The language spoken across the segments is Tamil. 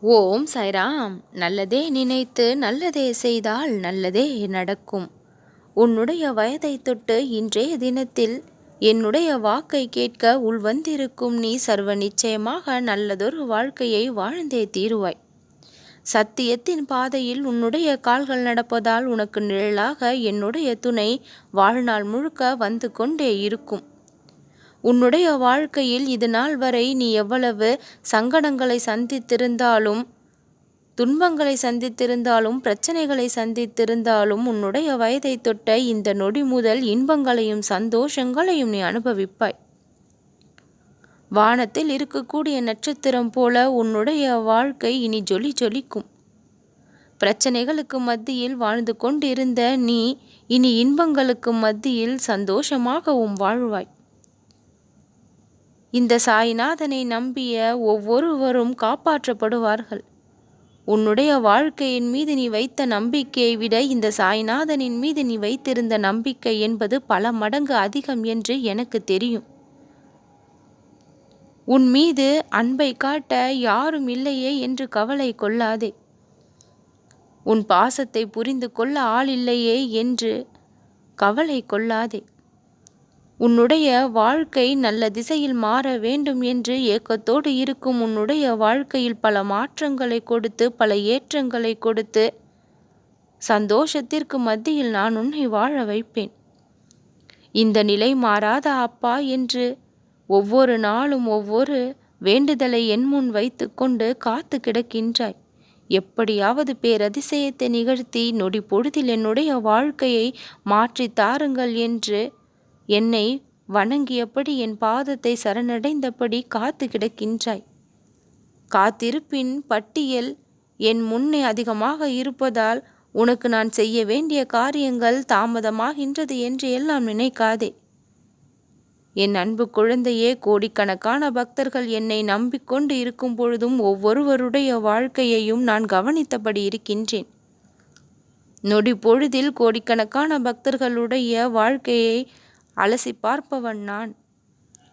ஓம் சாய்ராம். நல்லதே நினைத்து நல்லதே செய்தால் நல்லதே நடக்கும். உன்னுடைய வயதை தொட்டு இன்றைய தினத்தில் என்னுடைய வாக்கை கேட்க உள்வந்திருக்கும் நீ சர்வ நிச்சயமாக நல்லதொரு வாழ்க்கையை வாழ்ந்தே தீருவாய். சத்தியத்தின் பாதையில் உன்னுடைய கால்கள் நடப்பதால் உனக்கு நிழலாக என்னுடைய துணை வாழ்நாள் முழுக்க வந்து கொண்டே இருக்கும். உன்னுடைய வாழ்க்கையில் இது நாள் வரை நீ எவ்வளவு சங்கடங்களை சந்தித்திருந்தாலும், துன்பங்களை சந்தித்திருந்தாலும், பிரச்சனைகளை சந்தித்திருந்தாலும், உன்னுடைய வயதை தொட்ட இந்த நொடி முதல் இன்பங்களையும் சந்தோஷங்களையும் நீ அனுபவிப்பாய். வானத்தில் இருக்கக்கூடிய நட்சத்திரம் போல உன்னுடைய வாழ்க்கை இனி ஜொலிக்கும். பிரச்சனைகளுக்கு மத்தியில் வாழ்ந்து கொண்டிருந்த நீ இனி இன்பங்களுக்கு மத்தியில் சந்தோஷமாகவும் வாழ்வாய். இந்த சாய்நாதனை நம்பிய ஒவ்வொருவரும் காப்பாற்றப்படுவார்கள். உன்னுடைய வாழ்க்கையின் மீது நீ வைத்த நம்பிக்கையை விட இந்த சாய்நாதனின் மீது நீ வைத்திருந்த நம்பிக்கை என்பது பல மடங்கு அதிகம் என்று எனக்கு தெரியும். உன் மீது அன்பை காட்ட யாரும் இல்லையே என்று கவலை கொள்ளாதே. உன் பாசத்தை புரிந்து கொள்ள ஆள் இல்லையே என்று கவலை கொள்ளாதே. உன்னுடைய வாழ்க்கை நல்ல திசையில் மாற வேண்டும் என்று ஏக்கத்தோடு இருக்கும் உன்னுடைய வாழ்க்கையில் பல மாற்றங்களை கொடுத்து, பல ஏற்றங்களை கொடுத்து, சந்தோஷத்திற்கு மத்தியில் நான் உன்னை வாழ வைப்பேன். இந்த நிலை மாறாத அப்பா என்று ஒவ்வொரு நாளும் ஒவ்வொரு வேண்டுதலை என் முன் வைத்து கொண்டு காத்து கிடக்கின்றாய். எப்படியாவது பேரதிசயத்தை நிகழ்த்தி நொடி பொழுதில் என்னுடைய வாழ்க்கையை மாற்றி தாருங்கள் என்று என்னை வணங்கியபடி என் பாதத்தை சரணடைந்தபடி காத்து கிடக்கின்றாய். காத்திருப்பின் பட்டியல் என் முன்னே அதிகமாக இருப்பதால் உனக்கு நான் செய்ய வேண்டிய காரியங்கள் தாமதமாகின்றது என்று எல்லாம் நினைக்காதே. என் அன்பு குழந்தையே, கோடிக்கணக்கான பக்தர்கள் என்னை நம்பிக்கொண்டு இருக்கும் பொழுதும் ஒவ்வொருவருடைய வாழ்க்கையையும் நான் கவனித்தபடி இருக்கின்றேன். நொடி பொழுதில் கோடிக்கணக்கான பக்தர்களுடைய வாழ்க்கையை அலசி பார்ப்பவன் நான்.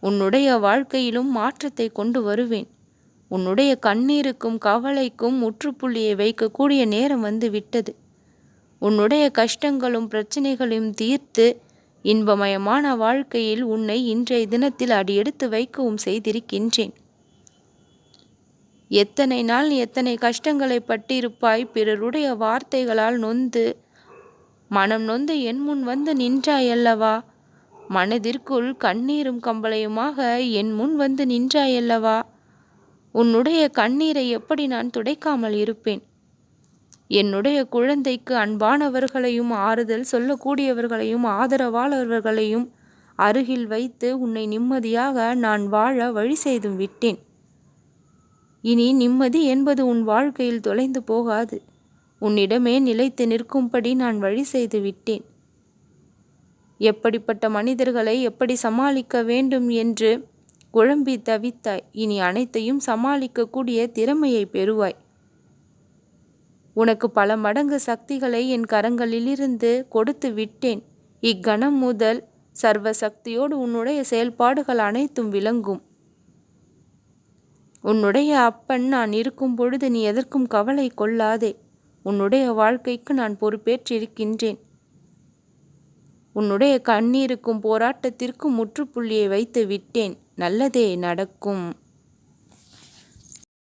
உன்னுடைய வாழ்க்கையிலும் மாற்றத்தை கொண்டு வருவேன். உன்னுடைய கண்ணீருக்கும் கவலைக்கும் முற்றுப்புள்ளியை வைக்கக்கூடிய நேரம் வந்து விட்டது. உன்னுடைய கஷ்டங்களும் பிரச்சனைகளையும் தீர்த்து இன்பமயமான வாழ்க்கையில் உன்னை இன்றைய தினத்தில் அடியெடுத்து வைக்கவும் செய்திருக்கின்றேன். எத்தனை நாள் எத்தனை கஷ்டங்களை பட்டிருப்பாய். பிறருடைய வார்த்தைகளால் நொந்து மனம் நொந்து என் முன் வந்து நின்றாயல்லவா? மனதிற்குள் கண்ணீரும் கம்பளையுமாக என் முன் வந்து நின்றாயல்லவா? உன்னுடைய கண்ணீரை எப்படி நான் துடைக்காமல் இருப்பேன்? என்னுடைய குழந்தைக்கு அன்பானவர்களையும் ஆறுதல் சொல்லக்கூடியவர்களையும் ஆதரவாளர்களையும் அருகில் வைத்து உன்னை நிம்மதியாக நான் வாழ வழி செய்தும் விட்டேன். இனி நிம்மதி என்பது உன் வாழ்க்கையில் தொலைந்து போகாது. உன்னிடமே நிலைத்து நிற்கும்படி நான் வழி செய்து விட்டேன். எப்படிப்பட்ட மனிதர்களை எப்படி சமாளிக்க வேண்டும் என்று குழம்பி தவித்தாய். இனி அனைத்தையும் சமாளிக்கக்கூடிய திறமையை பெறுவாய். உனக்கு பல மடங்கு சக்திகளை என் கரங்களிலிருந்து கொடுத்து விட்டேன். இக்கணம் முதல் சர்வ சக்தியோடு உன்னுடைய செயல்பாடுகள் அனைத்தும் விளங்கும். உன்னுடைய அப்பன் நான் இருக்கும் பொழுது நீ எதற்கும் கவலை கொள்ளாதே. உன்னுடைய வாழ்க்கைக்கு நான் பொறுப்பேற்றிருக்கின்றேன். உன்னுடைய கண்ணீருக்கும் போராட்டத்திற்கும் முற்றுப்புள்ளியை வைத்து விட்டேன். நல்லதே நடக்கும்.